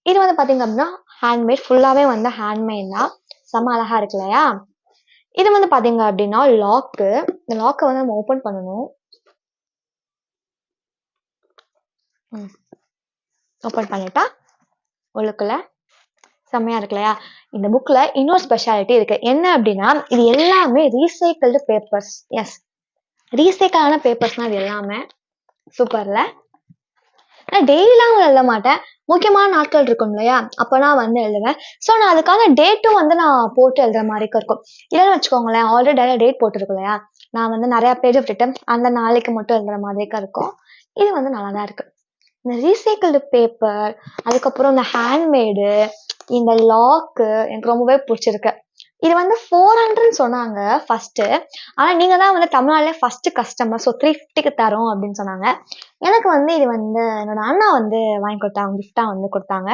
இது வந்து பாத்தீங்க அப்படின்னா ஹேண்ட்மேட், ஃபுல்லாவே வந்து ஹேண்ட்மேட் தான். செம்ம அழகா இருக்கு இல்லையா? இது வந்து பாத்தீங்க அப்படின்னா லாக்கு. இந்த லாக்கை வந்து நம்ம ஓபன் பண்ணணும். ஓபன் பண்ணிட்டா உள்ளுக்குள்ள செம்மையா இருக்கு இல்லையா? இந்த புக்ல இன்னொரு ஸ்பெஷாலிட்டி இருக்கு. என்ன அப்படின்னா இது எல்லாமே ரீசைக்கிள்டு பேப்பர்ஸ். எஸ், ரீசைக்கிளான பேப்பர்ஸ்னா இது எல்லாமே. சூப்பர்ல. நான் டெய்லிலாம் எழுத மாட்டேன். முக்கியமான நாட்கள் இருக்கும் இல்லையா? அப்ப நான் வந்து எழுதுவேன். ஸோ நான் அதுக்கான டேட்டும் வந்து நான் போட்டு எழுதுற மாதிரிக்கும் இருக்கும். இல்லைன்னு வச்சுக்கோங்களேன், ஆல்ரெடி டேட் போட்டிருக்கும் இல்லையா? நான் வந்து நிறைய பேஜ் விட்டுட்டு அந்த நாளைக்கு மட்டும் எழுதுற மாதிரிக்கும் இருக்கும். இது வந்து நல்லா தான் இருக்கு. இந்த ரீசைக்கிள்டு பேப்பர், அதுக்கப்புறம் இந்த ஹேண்ட்மேடு, இந்த லாக்கு எனக்கு ரொம்பவே பிடிச்சிருக்கு. இது வந்து 400 சொன்னாங்க ஃபர்ஸ்ட். ஆனா நீங்க தான் வந்து தமிழ்நாட்டிலே ஃபர்ஸ்ட் கஸ்டமர், ஸோ 350க்கு தரோம் அப்படின்னு சொன்னாங்க. எனக்கு வந்து இது வந்து என்னோட அண்ணா வந்து வாங்கி கொடுத்தாங்க, கிஃப்டா வந்து கொடுத்தாங்க.